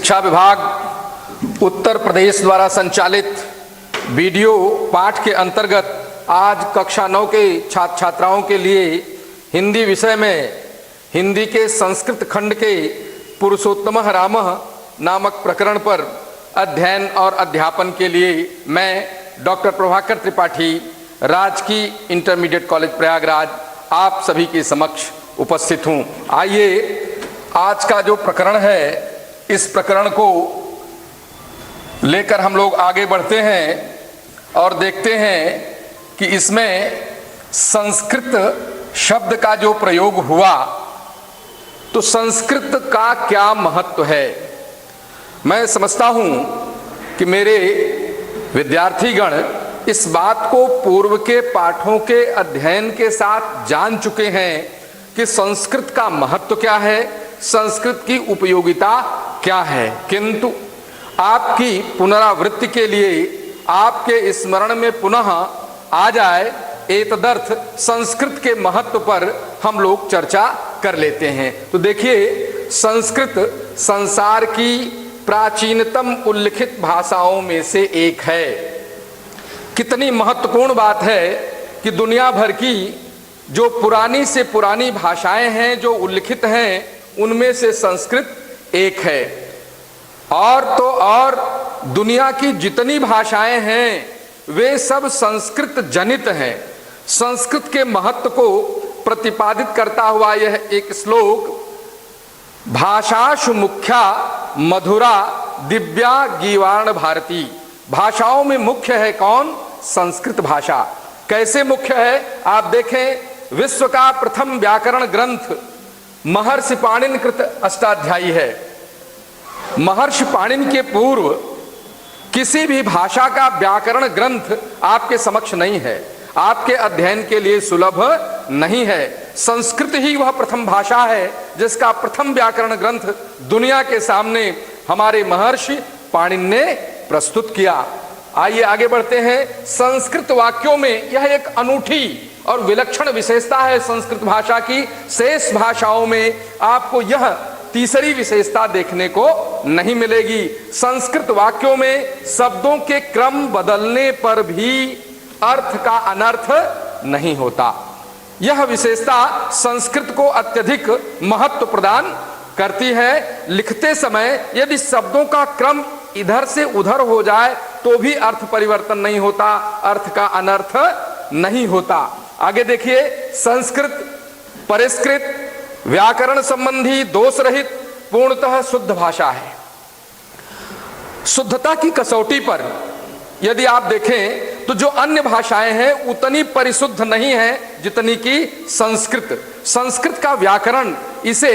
शिक्षा विभाग उत्तर प्रदेश द्वारा संचालित वीडियो पाठ के अंतर्गत आज कक्षा 9 के छात्र छात्राओं के लिए हिंदी विषय में हिंदी के संस्कृत खंड के पुरुषोत्तमः रामः नामक प्रकरण पर अध्ययन और अध्यापन के लिए मैं डॉक्टर प्रभाकर त्रिपाठी, राजकीय इंटरमीडिएट कॉलेज प्रयागराज, आप सभी के समक्ष उपस्थित हूँ। आइए आज का जो प्रकरण है, इस प्रकरण को लेकर हम लोग आगे बढ़ते हैं और देखते हैं कि इसमें संस्कृत शब्द का जो प्रयोग हुआ तो संस्कृत का क्या महत्व है। मैं समझता हूँ कि मेरे विद्यार्थीगण इस बात को पूर्व के पाठों के अध्ययन के साथ जान चुके हैं कि संस्कृत का महत्व क्या है, संस्कृत की उपयोगिता क्या है, किंतु आपकी पुनरावृत्ति के लिए आपके स्मरण में पुनः आ जाए एतदर्थ संस्कृत के महत्व पर हम लोग चर्चा कर लेते हैं। तो देखिए, संस्कृत संसार की प्राचीनतम उल्लिखित भाषाओं में से एक है। कितनी महत्वपूर्ण बात है कि दुनिया भर की जो पुरानी से पुरानी भाषाएं हैं जो उल्लिखित हैं, उनमें से संस्कृत एक है। और तो और दुनिया की जितनी भाषाएं हैं वे सब संस्कृत जनित हैं। संस्कृत के महत्व को प्रतिपादित करता हुआ यह एक श्लोक, भाषाशु मुख्या मधुरा दिव्या गीवार्ण भारती। भाषाओं में मुख्य है कौन? संस्कृत भाषा। कैसे मुख्य है आप देखें, विश्व का प्रथम व्याकरण ग्रंथ महर्षि पाणिनि कृत अष्टाध्यायी है। महर्षि पाणिनि के पूर्व किसी भी भाषा का व्याकरण ग्रंथ आपके समक्ष नहीं है, आपके अध्ययन के लिए सुलभ नहीं है। संस्कृत ही वह प्रथम भाषा है जिसका प्रथम व्याकरण ग्रंथ दुनिया के सामने हमारे महर्षि पाणिनि ने प्रस्तुत किया। आइए आगे बढ़ते हैं। संस्कृत वाक्यों में यह एक अनूठी और विलक्षण विशेषता है संस्कृत भाषा की। शेष भाषाओं में आपको यह तीसरी विशेषता देखने को नहीं मिलेगी। संस्कृत वाक्यों में शब्दों के क्रम बदलने पर भी अर्थ का अनर्थ नहीं होता। यह विशेषता संस्कृत को अत्यधिक महत्व प्रदान करती है। लिखते समय यदि शब्दों का क्रम इधर से उधर हो जाए तो भी अर्थ परिवर्तन नहीं होता, अर्थ का अनर्थ नहीं होता। आगे देखिए, संस्कृत परिष्कृत व्याकरण संबंधी दोष रहित पूर्णतः शुद्ध भाषा है। शुद्धता की कसौटी पर यदि आप देखें तो जो अन्य भाषाएं हैं उतनी परिशुद्ध नहीं है जितनी कि संस्कृत। संस्कृत का व्याकरण इसे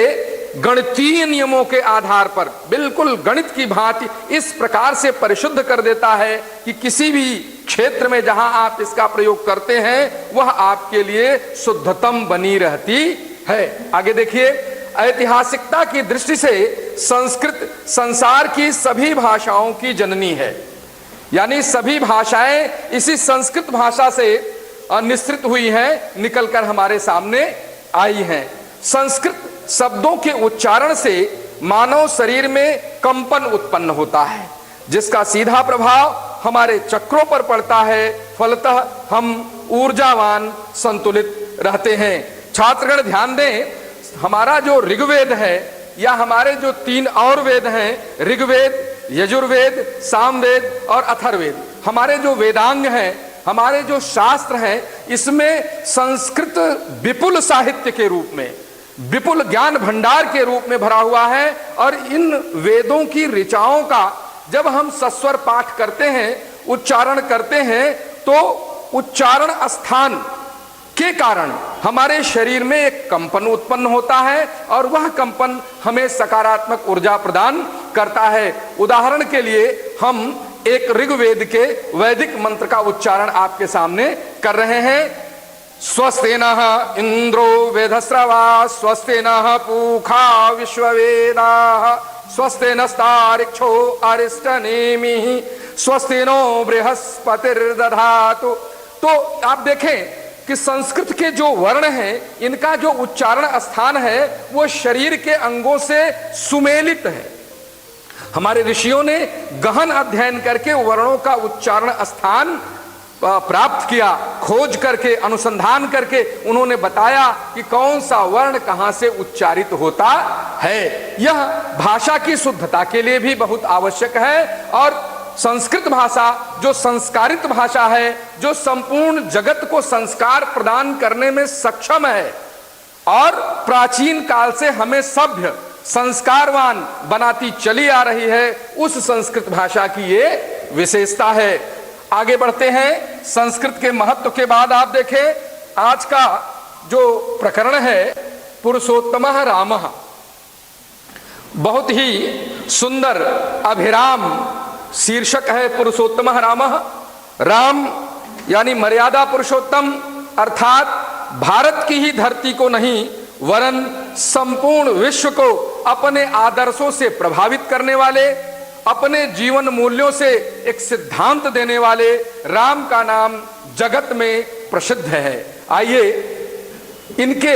गणितीय नियमों के आधार पर बिल्कुल गणित की भांति इस प्रकार से परिशुद्ध कर देता है कि किसी भी क्षेत्र में जहां आप इसका प्रयोग करते हैं वह आपके लिए शुद्धतम बनी रहती है। आगे देखिए, ऐतिहासिकता की दृष्टि से संस्कृत संसार की सभी भाषाओं की जननी है। यानी सभी भाषाएं इसी संस्कृत भाषा से निःसृत हुई हैं, निकलकर हमारे सामने आई हैं। संस्कृत शब्दों के उच्चारण से मानव शरीर में कंपन उत्पन्न होता है, जिसका सीधा प्रभाव हमारे चक्रों पर पड़ता है। फलतः हम ऊर्जावान संतुलित रहते हैं। छात्रगण ध्यान दें, हमारा जो ऋग्वेद है या हमारे जो 3 और वेद हैं, ऋग्वेद, यजुर्वेद, सामवेद और अथर्ववेद, हमारे जो वेदांग हैं, हमारे जो शास्त्र हैं, इसमें संस्कृत विपुल साहित्य के रूप में, विपुल ज्ञान भंडार के रूप में भरा हुआ है। और इन वेदों की ऋचाओं का जब हम सस्वर पाठ करते हैं, उच्चारण करते हैं, तो उच्चारण स्थान के कारण हमारे शरीर में एक कंपन उत्पन्न होता है और वह कंपन हमें सकारात्मक ऊर्जा प्रदान करता है। उदाहरण के लिए हम एक ऋग्वेद के वैदिक मंत्र का उच्चारण आपके सामने कर रहे हैं। स्वस्तिनः इंद्रो वेधस्रवा स्वस्तिनः पूषा विश्ववेदाः स्वस्तिनस्तार्क्ष्यो अरिष्टनेमिः स्वस्तिनो बृहस्पतिर्दधातु। तो आप देखें कि संस्कृत के जो वर्ण हैं, इनका जो उच्चारण स्थान है वो शरीर के अंगों से सुमेलित है। हमारे ऋषियों ने गहन अध्ययन करके वर्णों का उच्चारण स्थान प्राप्त किया, खोज करके अनुसंधान करके उन्होंने बताया कि कौन सा वर्ण कहां से उच्चारित होता है। यह भाषा की शुद्धता के लिए भी बहुत आवश्यक है और संस्कृत भाषा जो संस्कारित भाषा है, जो संपूर्ण जगत को संस्कार प्रदान करने में सक्षम है और प्राचीन काल से हमें सभ्य संस्कारवान बनाती चली आ रही है, उस संस्कृत भाषा की ये विशेषता है। आगे बढ़ते हैं। संस्कृत के महत्व के बाद आप देखें आज का जो प्रकरण है पुरुषोत्तमः रामः, बहुत ही सुंदर अभिराम शीर्षक है पुरुषोत्तमः रामः। राम यानी मर्यादा पुरुषोत्तम, अर्थात भारत की ही धरती को नहीं वरन संपूर्ण विश्व को अपने आदर्शों से प्रभावित करने वाले, अपने जीवन मूल्यों से एक सिद्धांत देने वाले राम का नाम जगत में प्रसिद्ध है। आइए इनके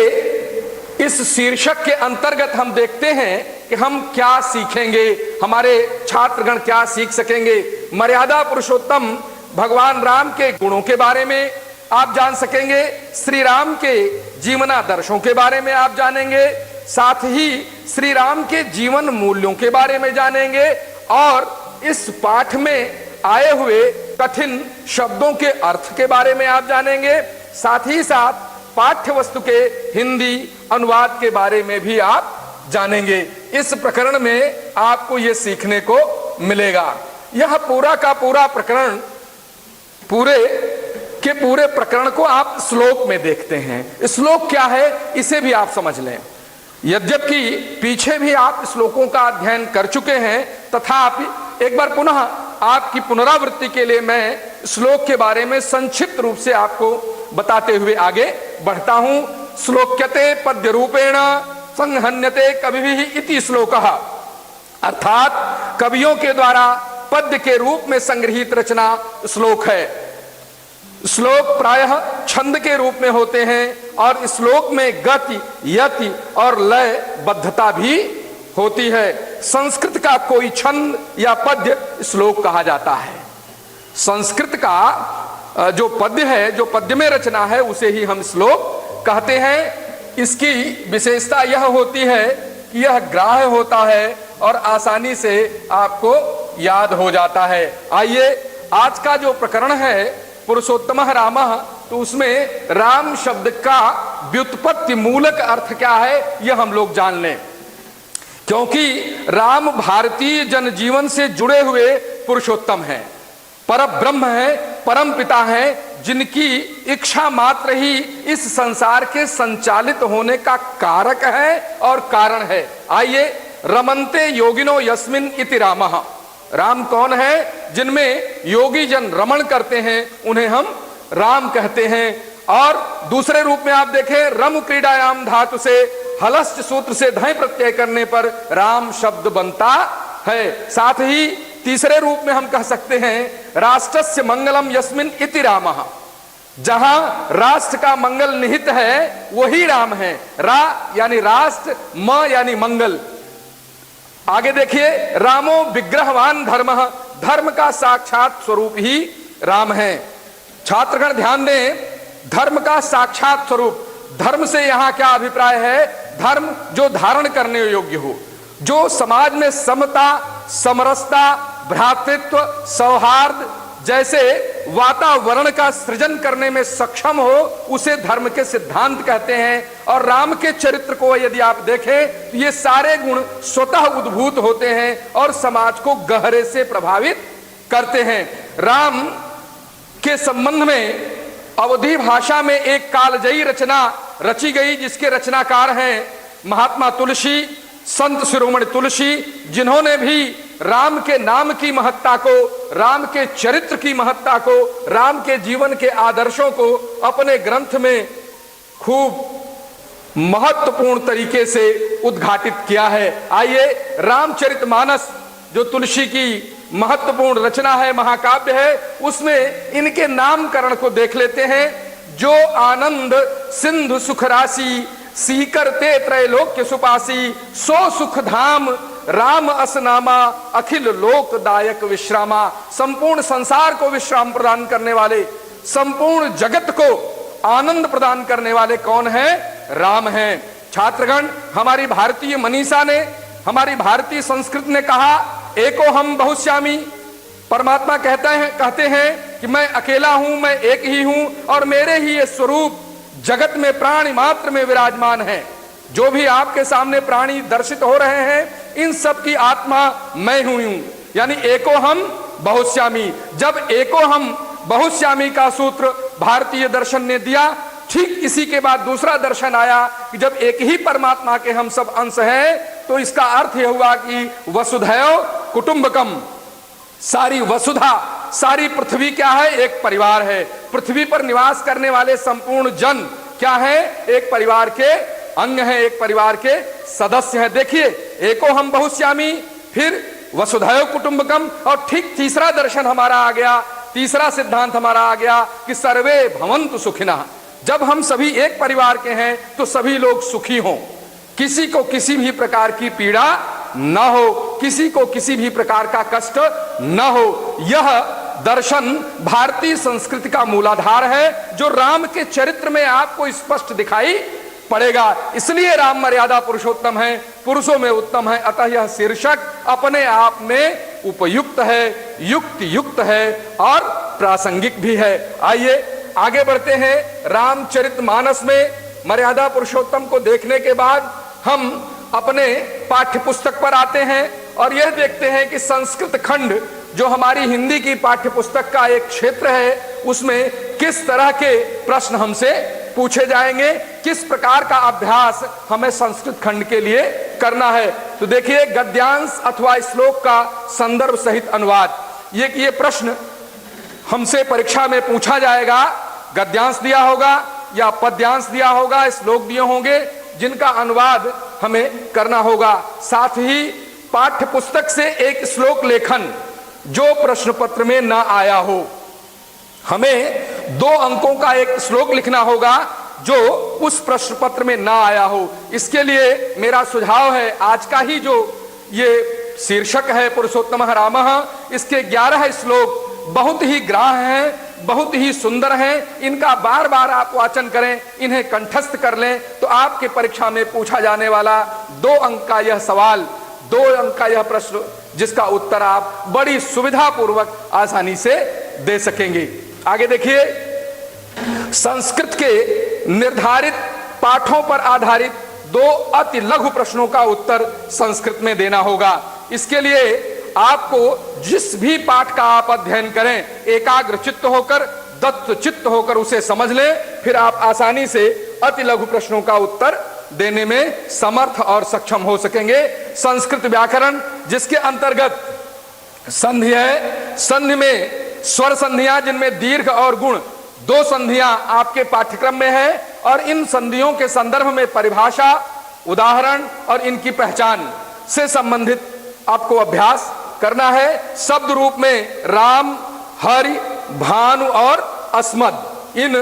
इस शीर्षक के अंतर्गत हम देखते हैं कि हम क्या सीखेंगे, हमारे छात्रगण क्या सीख सकेंगे। मर्यादा पुरुषोत्तम भगवान राम के गुणों के बारे में आप जान सकेंगे, श्री राम के जीवनादर्शों के बारे में आप जानेंगे, साथ ही श्री राम के जीवन मूल्यों के बारे में जानेंगे और इस पाठ में आए हुए कठिन शब्दों के अर्थ के बारे में आप जानेंगे, साथ ही साथ पाठ्य वस्तु के हिंदी अनुवाद के बारे में भी आप जानेंगे। इस प्रकरण में आपको यह सीखने को मिलेगा। यह पूरा का पूरा प्रकरण, पूरे के पूरे प्रकरण को आप श्लोक में देखते हैं। श्लोक क्या है इसे भी आप समझ लें। यद्यपि पीछे भी आप श्लोकों का अध्ययन कर चुके हैं, तथापि एक बार पुनः आपकी पुनरावृत्ति के लिए मैं श्लोक के बारे में संक्षिप्त रूप से आपको बताते हुए आगे बढ़ता हूं। श्लोक्यते पद्य रूपेण संहन्यते कविभिः इति श्लोकः, अर्थात कवियों के द्वारा पद्य के रूप में संग्रहित रचना श्लोक है। श्लोक प्रायः छंद के रूप में होते हैं और श्लोक में गति, यति और लय बद्धता भी होती है। संस्कृत का कोई छंद या पद्य श्लोक कहा जाता है। संस्कृत का जो पद्य है, जो पद्य में रचना है, उसे ही हम श्लोक कहते हैं। इसकी विशेषता यह होती है कि यह ग्राह्य होता है और आसानी से आपको याद हो जाता है। आइए आज का जो प्रकरण है पुरुषोत्तमः रामः, तो उसमें राम शब्द का व्युत्पत्ति मूलक अर्थ क्या है यह हम लोग जान लें, क्योंकि राम भारतीय जनजीवन से जुड़े हुए पुरुषोत्तम हैं, परब्रह्म है, परम पिता है, जिनकी इच्छा मात्र ही इस संसार के संचालित होने का कारक है और कारण है। आइए, रमन्ते योगिनो यस्मिन् इति रामः, राम कौन है? जिनमें योगी जन रमण करते हैं उन्हें हम राम कहते हैं। और दूसरे रूप में आप देखें, रम क्रीडायाम धातु से हलस्य सूत्र से धय प्रत्यय करने पर राम शब्द बनता है। साथ ही तीसरे रूप में हम कह सकते हैं राष्ट्रस्य मंगलम यस्मिन् इति रामः, जहां राष्ट्र का मंगल निहित है वही राम है। रा यानी राष्ट्र, म यानी मंगल। आगे देखिए, रामो विग्रहवान धर्मः, धर्म का साक्षात स्वरूप ही राम है। छात्रगण ध्यान दें, धर्म का साक्षात स्वरूप, धर्म से यहां क्या अभिप्राय है? धर्म जो धारण करने योग्य हो, जो समाज में समता, समरसता, भ्रातृत्व, सौहार्द जैसे वातावरण का सृजन करने में सक्षम हो, उसे धर्म के सिद्धांत कहते हैं। और राम के चरित्र को यदि आप देखें तो ये सारे गुण स्वतः उद्भूत होते हैं और समाज को गहरे से प्रभावित करते हैं। राम के संबंध में अवधी भाषा में एक कालजयी रचना रची गई, जिसके रचनाकार हैं महात्मा तुलसी, संत शिरोमणि तुलसी, जिन्होंने भी राम के नाम की महत्ता को, राम के चरित्र की महत्ता को, राम के जीवन के आदर्शों को अपने ग्रंथ में खूब महत्वपूर्ण तरीके से उद्घाटित किया है। आइए, रामचरितमानस जो तुलसी की महत्वपूर्ण रचना है, महाकाव्य है, उसमें इनके नामकरण को देख लेते हैं। जो आनंद सिंधु सुख राशि, सीकर ते त्रैलोक्य सुपासी, सो सुख धाम राम असनामा अखिल लोकदायक विश्रामा। संपूर्ण संसार को विश्राम प्रदान करने वाले, संपूर्ण जगत को आनंद प्रदान करने वाले कौन है? राम हैं। छात्रगण, हमारी भारतीय मनीषा ने, हमारी भारतीय संस्कृत ने कहा एको हम बहुश्यामी। परमात्मा कहते हैं कि मैं अकेला हूं, मैं एक ही हूं और मेरे ही ये स्वरूप जगत में प्राणी मात्र में विराजमान है। जो भी आपके सामने प्राणी दर्शित हो रहे हैं, इन सब की आत्मा मैं हूं। यानी एको हम बहुश्यामी। जब एको हम बहुश्यामी का सूत्र भारतीय दर्शन ने दिया, ठीक इसी के बाद दूसरा दर्शन आया कि जब एक ही परमात्मा के हम सब अंश हैं, तो इसका अर्थ यह हुआ कि वसुधैव कुटुंबकम। सारी वसुधा, सारी पृथ्वी क्या है? एक परिवार है। पृथ्वी पर निवास करने वाले संपूर्ण जन क्या है? एक परिवार के अंग हैं, एक परिवार के सदस्य हैं। देखिए, एको हम बहुश्यामी, फिर वसुधैव कुटुंबकम, और ठीक तीसरा दर्शन हमारा आ गया, तीसरा सिद्धांत हमारा आ गया कि सर्वे भवन्तु सुखिनः। जब हम सभी एक परिवार के हैं तो सभी लोग सुखी हों, किसी को किसी भी प्रकार की पीड़ा न हो, किसी को किसी भी प्रकार का कष्ट न हो। यह दर्शन भारतीय संस्कृति का मूलाधार है, जो राम के चरित्र में आपको स्पष्ट दिखाई पड़ेगा। इसलिए राम मर्यादा पुरुषोत्तम है, पुरुषों में उत्तम है। अतः यह शीर्षक अपने आप में उपयुक्त है, युक्त है और प्रासंगिक भी है। आइए आगे बढ़ते हैं। रामचरितमानस में मर्यादा पुरुषोत्तम को देखने के बाद हम अपने पाठ्य पुस्तक पर आते हैं और यह देखते हैं कि संस्कृत खंड, जो हमारी हिंदी की पाठ्य पुस्तक का एक क्षेत्र है, उसमें किस तरह के प्रश्न हमसे पूछे जाएंगे, किस प्रकार का अभ्यास हमें संस्कृत खंड के लिए करना है। तो देखिए, गद्यांश अथवा श्लोक का संदर्भ सहित अनुवाद, ये प्रश्न हमसे परीक्षा में पूछा जाएगा। गद्यांश दिया होगा या पद्यांश दिया होगा, श्लोक दिए होंगे जिनका अनुवाद हमें करना होगा। साथ ही पाठ्य पुस्तक से एक श्लोक लेखन जो प्रश्न पत्र में ना आया हो, हमें 2 अंकों का एक श्लोक लिखना होगा जो उस प्रश्न पत्र में ना आया हो। इसके लिए मेरा सुझाव है, आज का ही जो ये शीर्षक है पुरुषोत्तमः रामः, इसके 11 श्लोक बहुत ही ग्राह्य हैं, बहुत ही सुंदर हैं। इनका बार बार आप वाचन करें, इन्हें कंठस्थ कर लें, तो आपके परीक्षा में पूछा जाने वाला 2 अंक का यह सवाल, 2 अंक का यह प्रश्न, जिसका उत्तर आप बड़ी सुविधापूर्वक आसानी से दे सकेंगे। आगे देखिए, संस्कृत के निर्धारित पाठों पर आधारित 2 अति लघु प्रश्नों का उत्तर संस्कृत में देना होगा। इसके लिए आपको जिस भी पाठ का आप अध्ययन करें, एकाग्र चित्त होकर, दत्त चित्त होकर उसे समझ लें, फिर आप आसानी से अति लघु प्रश्नों का उत्तर देने में समर्थ और सक्षम हो सकेंगे। संस्कृत व्याकरण, जिसके अंतर्गत संधि है, संधि में स्वर संधियां जिनमें दीर्घ और गुण 2 संधियां आपके पाठ्यक्रम में है, और इन संधियों के संदर्भ में परिभाषा, उदाहरण और इनकी पहचान से संबंधित आपको अभ्यास करना है। शब्द रूप में राम, हरि, भानु और अस्मद, इन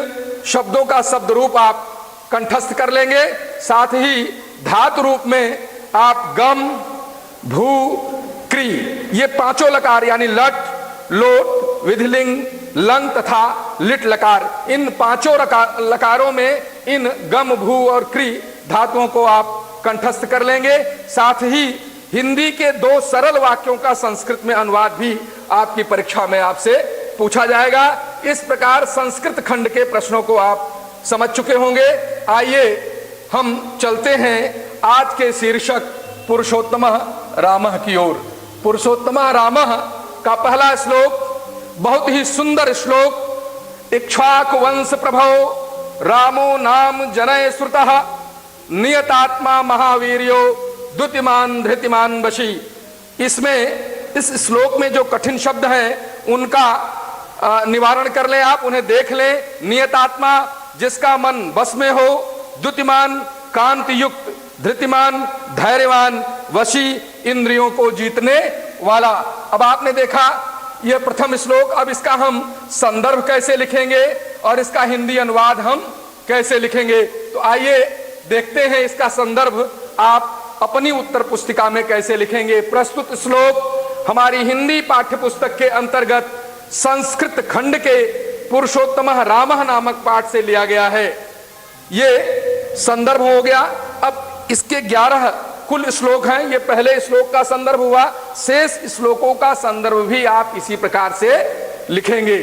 शब्दों का शब्द रूप आप कंठस्थ कर लेंगे। साथ ही धातु रूप में आप गम, भू, क्री, ये 5 लकार यानी लट, लोट, विधिलिंग, लंग तथा लिट लकार, इन 5 लकारों में इन गम, भू और क्री धातुओं को आप कंठस्थ कर लेंगे। साथ ही हिंदी के 2 सरल वाक्यों का संस्कृत में अनुवाद भी आपकी परीक्षा में आपसे पूछा जाएगा। इस प्रकार संस्कृत खंड के प्रश्नों को आप समझ चुके होंगे। आइए हम चलते हैं आज के शीर्षक पुरुषोत्तमः रामः की ओर। पुरुषोत्तमः रामः का पहला श्लोक बहुत ही सुंदर श्लोक। इक्ष्वाकु वंश प्रभो रामो नाम जनय श्रुतः नियतात्मा महावीर्यो द्युतिमान धृतिमान वशी। इसमें इस श्लोक में जो कठिन शब्द हैं उनका निवारण कर लें, आप उन्हें देख लें। नियतात्मा, जिसका मन बस में हो, द्युतिमान कांति युक्त, धृतिमान धैर्यवान, वशी इंद्रियों को जीतने वाला। अब आपने देखा यह प्रथम श्लोक। अब इसका हम संदर्भ कैसे लिखेंगे और इसका हिंदी अनुवाद हम कैसे लिखेंगे, तो आइए देखते हैं इसका संदर्भ। आप अपनी उत्तर पुस्तिका में कैसे लिखेंगे। प्रस्तुत श्लोक हमारी हिंदी पाठ्य पुस्तक के अंतर्गत संस्कृत खंड के पुरुषोत्तमः रामः नामक पाठ से लिया गया है। ये संदर्भ हो गया। अब इसके 11 कुल श्लोक हैं। ये पहले श्लोक का संदर्भ हुआ, शेष श्लोकों का संदर्भ भी आप इसी प्रकार से लिखेंगे।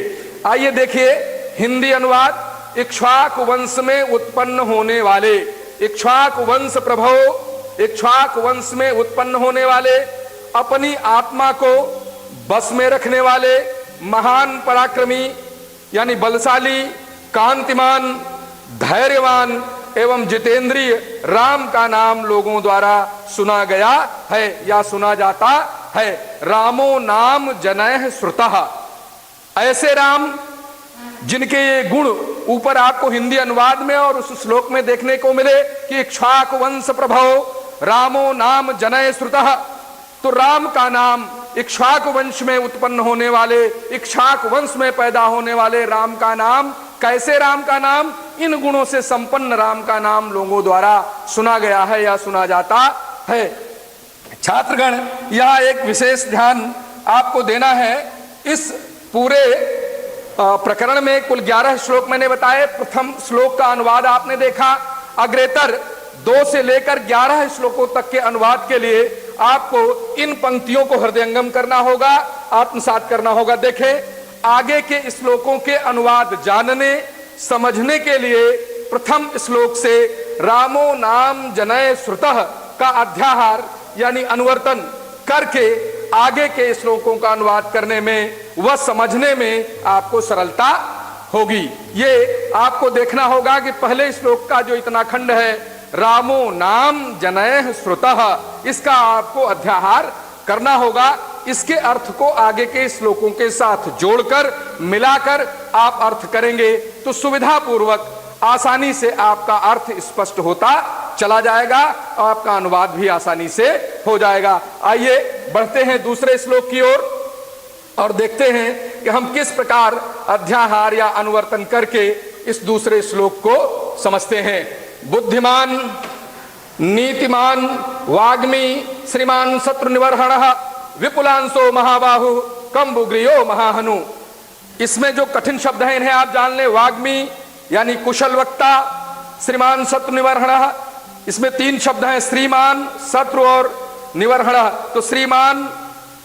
आइए देखिए हिंदी अनुवाद। इक्ष्वाकु वंश में उत्पन्न होने वाले, इक्ष्वाकु वंश प्रभव, इक्ष्वाकु वंश में उत्पन्न होने वाले, अपनी आत्मा को बस में रखने वाले, महान पराक्रमी यानी बलशाली, कांतिमान, धैर्यवान एवं जितेंद्रिय राम का नाम लोगों द्वारा सुना गया है या सुना जाता है। रामो नाम जनैः श्रुतः। ऐसे राम जिनके ये गुण ऊपर आपको हिंदी अनुवाद में और उस श्लोक में देखने को मिले कि इक्ष्वाकु वंश प्रभव रामो नाम जनैः श्रुतः। तो राम का नाम, इक्ष्वाकु वंश में उत्पन्न होने वाले, इक्ष्वाकु वंश में पैदा होने वाले राम का नाम, कैसे राम का नाम, इन गुणों से संपन्न राम का नाम लोगों द्वारा सुना गया है या सुना जाता है। छात्रगण, यह एक विशेष ध्यान आपको देना है। इस पूरे प्रकरण में कुल 11 श्लोक मैंने बताए। प्रथम श्लोक का अनुवाद आपने देखा। अग्रेतर 2 से लेकर 11 श्लोकों तक के अनुवाद के लिए आपको इन पंक्तियों को हृदयंगम करना होगा, आत्मसात करना होगा। देखें, आगे के श्लोकों के अनुवाद जानने समझने के लिए प्रथम श्लोक से रामो नाम जनैः श्रुतः का अध्याहार यानी अनुवर्तन करके आगे के श्लोकों का अनुवाद करने में व समझने में आपको सरलता होगी। ये आपको देखना होगा कि पहले श्लोक का जो इतना खंड है, रामो नाम जनैः श्रुतः, इसका आपको अध्याहार करना होगा। इसके अर्थ को आगे के श्लोकों के साथ जोड़कर मिलाकर आप अर्थ करेंगे तो सुविधा पूर्वक आसानी से आपका अर्थ स्पष्ट होता चला जाएगा और आपका अनुवाद भी आसानी से हो जाएगा। आइए बढ़ते हैं दूसरे श्लोक की ओर और देखते हैं कि हम किस प्रकार अध्याहार या अनुवर्तन करके इस दूसरे श्लोक को समझते हैं। बुद्धिमान, नीतिमान, वाग्मी, श्रीमान शत्रुनिवर्हणः, विपुलांशो महाबाहु, कंबुग्रियो महाहनु। इसमें जो कठिन शब्द हैं इन्हें आप जान लें। वाग्मी यानी कुशल वक्ता, श्रीमान शत्रुनिवर्हणः, इसमें 3 शब्द हैं, श्रीमान, शत्रु और निवर्हणः। तो श्रीमान,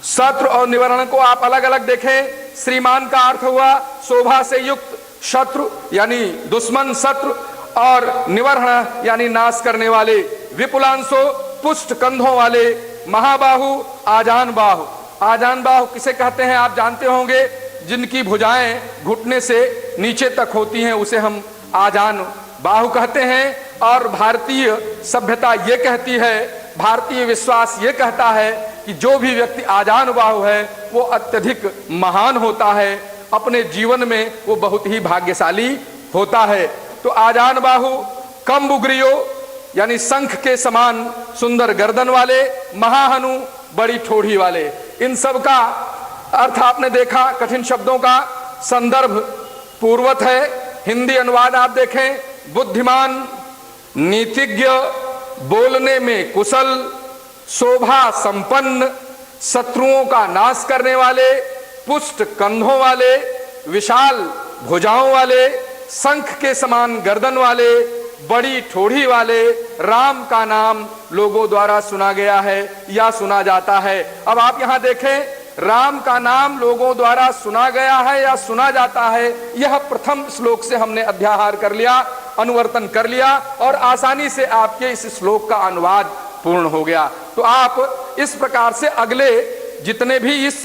शत्रु और निवर्हण को आप अलग अलग देखें। श्रीमान का अर्थ हुआ शोभा से युक्त शत्रु यानी दुश्मन शत्रु, और निवर्हण यानी नाश करने वाले। विपुलांशो पुष्ट कंधों वाले, महाबाहु आजान बाहु। आजान बाहु किसे कहते हैं आप जानते होंगे, जिनकी भुजाएं घुटने से नीचे तक होती हैं उसे हम आजान बाहु कहते हैं। और भारतीय सभ्यता ये कहती है, भारतीय विश्वास ये कहता है कि जो भी व्यक्ति आजान बाहु है वो अत्यधिक महान होता है, अपने जीवन में वो बहुत ही भाग्यशाली होता है। तो आजान बाहु, कंबुग्रियो यानी शंख के समान सुंदर गर्दन वाले, महाहनु बड़ी ठोड़ी वाले। इन सब का अर्थ आपने देखा। कठिन शब्दों का संदर्भ पूर्वत है। हिंदी अनुवाद आप देखें। बुद्धिमान, नीतिज्ञ, बोलने में कुशल, शोभा संपन्न, शत्रुओं का नाश करने वाले, पुष्ट कंधों वाले, विशाल भुजाओं वाले, शंख के समान गर्दन वाले, बड़ी ठोड़ी वाले राम का नाम लोगों द्वारा सुना गया है या सुना जाता है। अब आप यहां देखें, राम का नाम लोगों द्वारा सुना गया है या सुना जाता है, यह प्रथम श्लोक से हमने अध्याहार कर लिया, अनुवर्तन कर लिया और आसानी से आपके इस श्लोक का अनुवाद पूर्ण हो गया। तो आप इस प्रकार से अगले जितने भी इस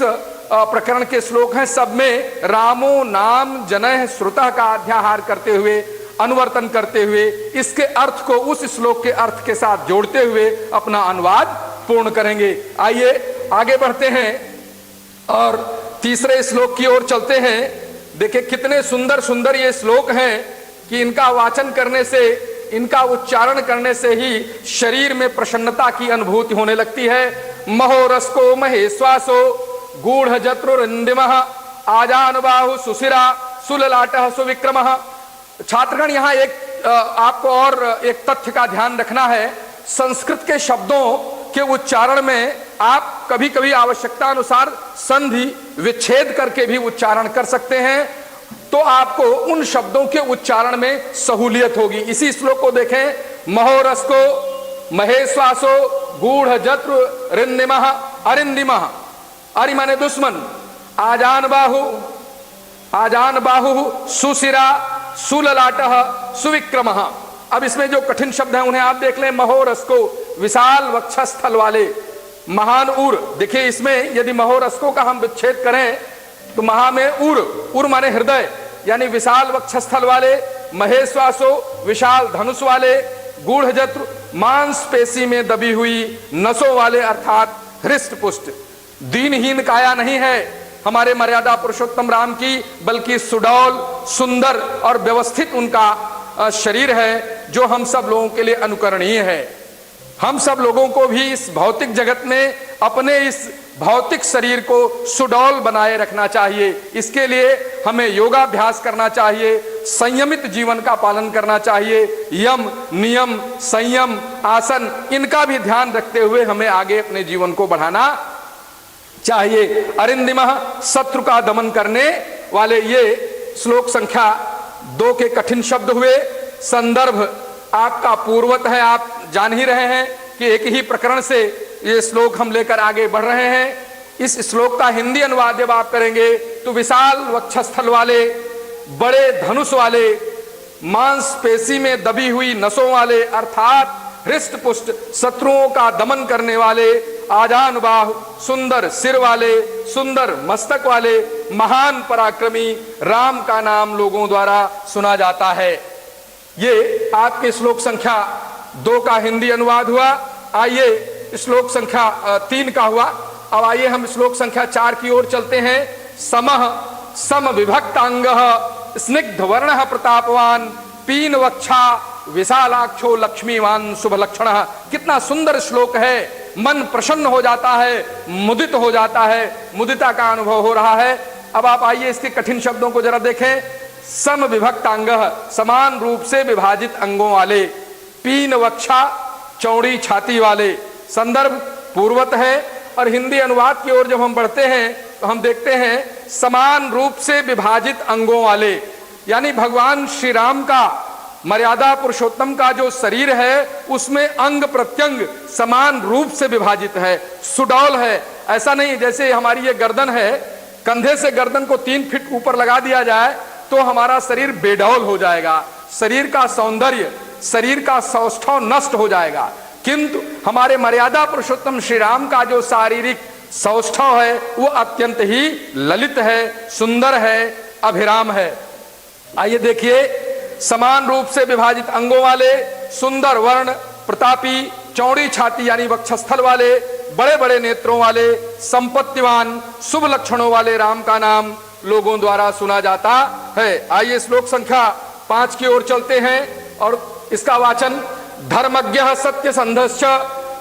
प्रकरण के श्लोक हैं सब में रामो नाम जनैः श्रुतः का अध्याहार करते हुए, अनुवर्तन करते हुए, इसके अर्थ को उस श्लोक के अर्थ के साथ जोड़ते हुए अपना अनुवाद पूर्ण करेंगे। आइए आगे बढ़ते हैं और तीसरे श्लोक की ओर चलते हैं। देखिए कितने सुंदर सुंदर ये श्लोक हैं कि इनका वाचन करने से, इनका उच्चारण करने से ही शरीर में प्रसन्नता की अनुभूति होने लगती है। महोरस्को महेश्वासो गूढ़ जत्रुरिंदिमः आजानुबाहु सुशिरा सुललाटः सुविक्रमः। छात्रगण यहाँ एक आपको और एक तथ्य का ध्यान रखना है। संस्कृत के शब्दों के उच्चारण में आप कभी कभी आवश्यकता अनुसार संधि विच्छेद करके भी उच्चारण कर सकते हैं, तो आपको उन शब्दों के उच्चारण में सहूलियत होगी। इसी श्लोक को देखें, महोरस्को महेश्वासो गूढ़ जत्र रिंदिमः अरिंदिमः, अरि माने दुश्मन, आजान बाहु सुशिरा सुललाटः सुविक्रमः। अब इसमें जो कठिन शब्द हैं उन्हें आप देख लें। महोरस्को विशाल वक्षस्थल वाले, महान उर। देखिए इसमें यदि महोरस्को का हम विच्छेद करें तो महा में उर माने हृदय, यानी विशाल वक्षस्थल वाले, महेश्वासो विशाल धनुष वाले, गूढ़ जत्र मांसपेशी में दबी हुई नसों वाले अर्थात हृष्ट पुष्ट। दीनहीन काया नहीं है हमारे मर्यादा पुरुषोत्तम राम की, बल्कि सुडौल सुंदर और व्यवस्थित उनका शरीर है, जो हम सब लोगों के लिए अनुकरणीय है। हम सब लोगों को भी इस भौतिक जगत में अपने इस भौतिक शरीर को सुडौल बनाए रखना चाहिए। इसके लिए हमें योगाभ्यास करना चाहिए, संयमित जीवन का पालन करना चाहिए, यम नियम संयम आसन इनका भी ध्यान रखते हुए हमें आगे अपने जीवन को बढ़ाना चाहिए। अरिंदिमः शत्रु का दमन करने वाले, ये श्लोक संख्या 2 के कठिन शब्द हुए। संदर्भ आपका पूर्वत है, आप जान ही रहे हैं कि एक ही प्रकरण से ये श्लोक हम लेकर आगे बढ़ रहे हैं। इस श्लोक का हिंदी अनुवाद जब आप करेंगे तो विशाल वक्षस्थल वाले, बड़े धनुष वाले, मांसपेशी में दबी हुई नसों वाले अर्थात हृष्ट पुष्ट, शत्रुओं का दमन करने वाले, आजान बाहु सुंदर सिर वाले, सुंदर मस्तक वाले, महान पराक्रमी राम का नाम लोगों द्वारा सुना जाता है। ये आपके श्लोक संख्या 2 का हिंदी अनुवाद हुआ। आइए श्लोक संख्या 3 का हुआ। अब आइए हम श्लोक संख्या 4 की ओर चलते हैं। समः सम विभक्तांगः स्निग्ध वर्णः प्रतापवान पीन वक्षा विशालाक्षो लक्ष्मीवान शुभ लक्षणः। कितना सुंदर श्लोक है, मन प्रसन्न हो जाता है, मुदित हो जाता है, मुदिता का अनुभव हो रहा है। अब आप आइए इसके कठिन शब्दों को जरा देखें। सम विभक्तांगः समान रूप से विभाजित अंगों वाले, पीन वक्षा चौड़ी छाती वाले। संदर्भ पूर्वत है। और हिंदी अनुवाद की ओर जब हम बढ़ते हैं तो हम देखते हैं समान रूप से विभाजित अंगों वाले, यानी भगवान श्री राम का मर्यादा पुरुषोत्तम का जो शरीर है उसमें अंग प्रत्यंग समान रूप से विभाजित है, सुडौल है। ऐसा नहीं जैसे हमारी ये गर्दन है, कंधे से गर्दन को 3 फीट ऊपर लगा दिया जाए तो हमारा शरीर बेडौल हो जाएगा, शरीर का सौंदर्य, शरीर का सौष्ठव नष्ट हो जाएगा। किंतु हमारे मर्यादा पुरुषोत्तम श्री राम का जो शारीरिक सौष्ठव है वो अत्यंत ही ललित है, सुंदर है, अभिराम है। आइए देखिए, समान रूप से विभाजित अंगों वाले, सुंदर वर्ण, प्रतापी, चौड़ी छाती यानी वक्षस्थल वाले, बड़े बड़े नेत्रों वाले, संपत्तिवान, शुभ लक्षणों वाले राम का नाम लोगों द्वारा सुना जाता है। आइए श्लोक संख्या 5 की ओर चलते हैं और इसका वाचन। धर्मज्ञः सत्यसंधश्च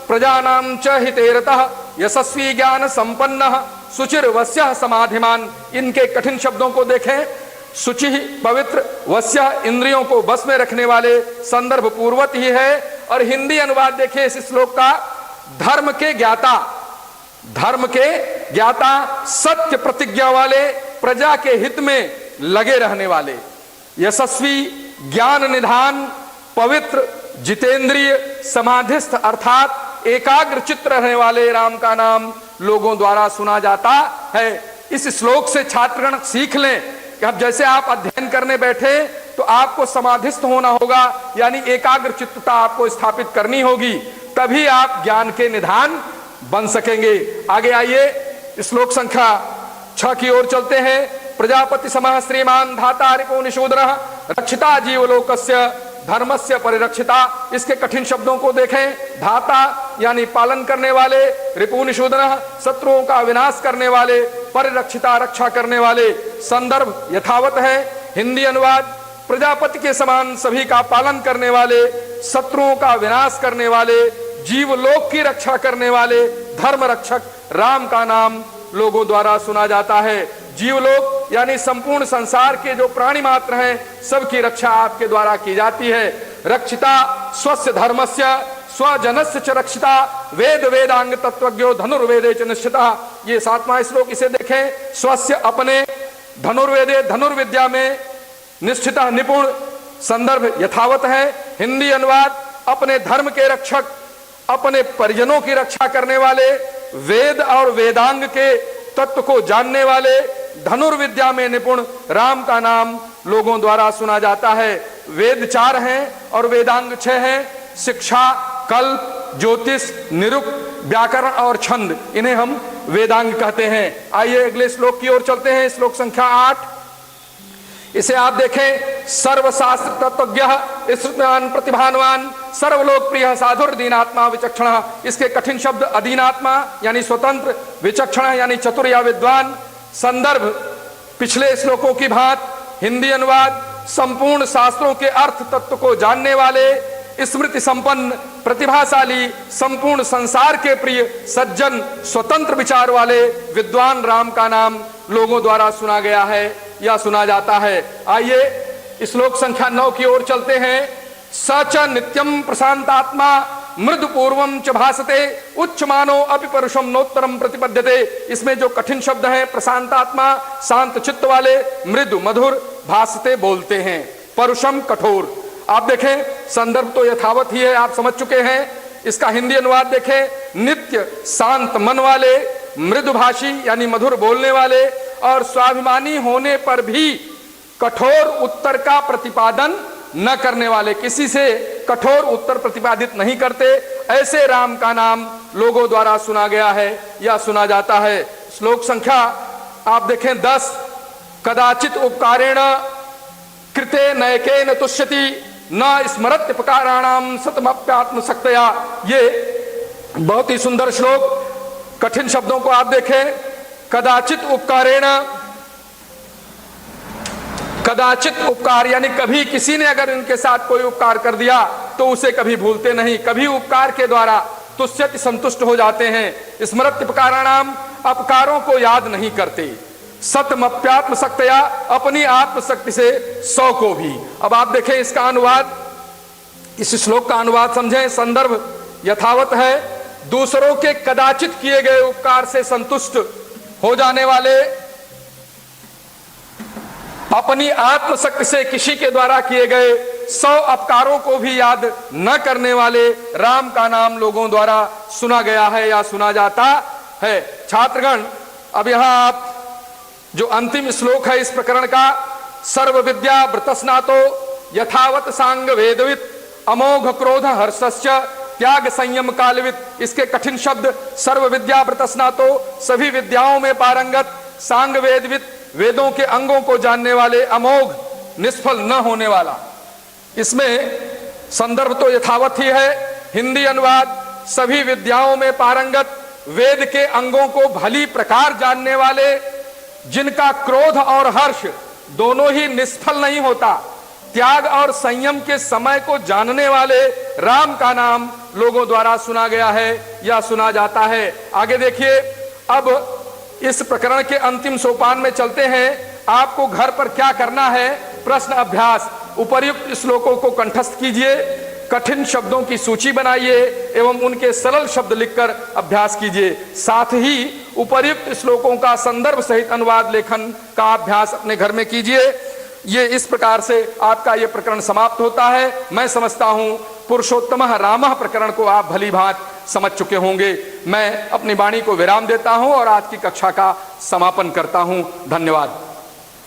प्रजानां च हितेरतः यशस्वी ज्ञान संपन्नः शुचिर वस्यः समाधिमान। इनके कठिन शब्दों को देखें। शुचि पवित्र, वस्य इंद्रियों को बस में रखने वाले, संदर्भ पूर्वत ही है। और हिंदी अनुवाद देखिए इस श्लोक का। धर्म के ज्ञाता, धर्म के ज्ञाता, सत्य प्रतिज्ञा वाले, प्रजा के हित में लगे रहने वाले, यशस्वी, ज्ञान निधान, पवित्र, जितेंद्रिय, समाधिस्थ अर्थात एकाग्र चित्त रहने वाले राम का नाम लोगों द्वारा सुना जाता है। इस श्लोक से छात्रगण सीख लें कि अब जैसे आप अध्ययन करने बैठे तो आपको समाधिस्थ होना होगा, यानी एकाग्र चित्तता आपको स्थापित करनी होगी, तभी आप ज्ञान के निधान बन सकेंगे। आगे आइए श्लोक संख्या 6 की ओर चलते हैं। प्रजापति समः श्रीमान धाता रिपो निषूदनः रक्षिता जीवलोकस्य धर्मस्य परिरक्षिता। इसके कठिन शब्दों को देखें। धाता यानी पालन करने वाले, रिपु निषूदनः शत्रुओं का विनाश करने वाले, परिरक्षिता रक्षा करने वाले। संदर्भ यथावत है। हिंदी अनुवाद। प्रजापति के समान सभी का पालन करने वाले, शत्रुओं का विनाश करने वाले, जीवलोक की रक्षा करने वाले धर्म रक्षक राम का नाम लोगों द्वारा सुना जाता है। जीवलोक यानी संपूर्ण संसार के जो प्राणी मात्र हैं सबकी रक्षा आपके द्वारा की जाती है। रक्षिता स्वस्य धर्मस्य स्वजनस्य च रक्षिता वेद वेदांग तत्वज्ञो धनुर्वेदे च निश्चिता। ये 7वां श्लोक, इसे देखें। स्वस्य अपने, धनुर्वेदे धनुर्विद्या में, निश्चिता निपुण, संदर्भ यथावत है। हिंदी अनुवाद अपने धर्म के रक्षक, अपने परिजनों की रक्षा करने वाले, वेद और वेदांग के तत्व को जानने वाले, धनुर्विद्या में निपुण राम का नाम लोगों द्वारा सुना जाता है। वेद 4 हैं और वेदांग 6 हैं। शिक्षा, कल्प, ज्योतिष, निरुक्त, व्याकरण और छंद, इन्हें हम वेदांग कहते हैं। आइए अगले श्लोक की ओर चलते हैं। श्लोक संख्या 8, इसे आप देखें। सर्वशास्त्र तत्वज्ञ स्मृतिमान प्रतिभानवान सर्वलोक प्रिय साधुर दीनात्मा विचक्षण। इसके कठिन शब्द अधीनात्मा यानी स्वतंत्र, विचक्षण यानी चतुर या विद्वान। संदर्भ पिछले श्लोकों की भांति, हिंदी अनुवाद संपूर्ण शास्त्रों के अर्थ तत्व को जानने वाले, स्मृति संपन्न, प्रतिभाशाली, संपूर्ण संसार के प्रिय, सज्जन, स्वतंत्र विचार वाले विद्वान राम का नाम लोगों द्वारा सुना गया है या सुना जाता है। आइए श्लोक संख्या 9 की ओर चलते हैं। सच नित्यम प्रशांतात्मा मृदु पूर्वम च भासते उच्च मानो अपि परुषम नोत्तरम प्रतिपद्यते। इसमें जो कठिन शब्द हैं, प्रशांतात्मा शांत चित्त वाले, मृदु मधुर, भासते बोलते हैं, परुषम कठोर। आप देखें संदर्भ तो यथावत ही है, आप समझ चुके हैं। इसका हिंदी अनुवाद देखें। नित्य शांत मन वाले, मृदुभाषी यानी मधुर बोलने वाले और स्वाभिमानी होने पर भी कठोर उत्तर का प्रतिपादन न करने वाले, किसी से कठोर उत्तर प्रतिपादित नहीं करते, ऐसे राम का नाम लोगों द्वारा सुना गया है या सुना जाता है। श्लोक संख्या आप देखें 10, कदाचित उपकारेण कृते नयकेन तुष्यति न स्मरत्यपकाराणाम सतमप्यात्मशक्तया। ये बहुत ही सुंदर श्लोक, कठिन शब्दों को आप देखें। कदाचित उपकारेण, कदाचित उपकार यानी कभी किसी ने अगर इनके साथ कोई उपकार कर दिया तो उसे कभी भूलते नहीं, कभी उपकार के द्वारा तुष्यति संतुष्ट हो जाते हैं। स्मरत्यपकाराणाम अपकारों को याद नहीं करते। सतमप्यात्मशक्तया अपनी आत्मशक्ति से 100 को भी। अब आप देखें इसका अनुवाद, इस श्लोक का अनुवाद समझें। संदर्भ यथावत है। दूसरों के कदाचित किए गए उपकार से संतुष्ट हो जाने वाले, अपनी आत्मशक्ति से किसी के द्वारा किए गए 100 अपकारों को भी याद न करने वाले राम का नाम लोगों द्वारा सुना गया है या सुना जाता है। छात्रगण, अब यहां आप जो अंतिम श्लोक है इस प्रकरण का, सर्व विद्या वृतस्नातो यथावत सांग वेदवित अमोघ क्रोध हर्षस्य त्याग संयम कालवित। इसके कठिन शब्द, सर्व विद्या वृतस्नातो सभी विद्याओं में पारंगत, सांग वेदवित वेदों के अंगों को जानने वाले, अमोघ निष्फल न होने वाला। इसमें संदर्भ तो यथावत ही है। हिंदी अनुवाद सभी विद्याओं में पारंगत, वेद के अंगों को भली प्रकार जानने वाले, जिनका क्रोध और हर्ष दोनों ही निष्फल नहीं होता, त्याग और संयम के समय को जानने वाले राम का नाम लोगों द्वारा सुना गया है या सुना जाता है। आगे देखिए, अब इस प्रकरण के अंतिम सोपान में चलते हैं। आपको घर पर क्या करना है? प्रश्न अभ्यास। उपर्युक्त श्लोकों को कंठस्थ कीजिए, कठिन शब्दों की सूची बनाइए एवं उनके सरल शब्द लिखकर अभ्यास कीजिए। साथ ही उपर्युक्त श्लोकों का संदर्भ सहित अनुवाद लेखन का अभ्यास अपने घर में कीजिए। ये इस प्रकार से आपका ये प्रकरण समाप्त होता है। मैं समझता हूं पुरुषोत्तमः रामः प्रकरण को आप भली भांति समझ चुके होंगे। मैं अपनी वाणी को विराम देता हूं और आज की कक्षा का समापन करता हूं। धन्यवाद।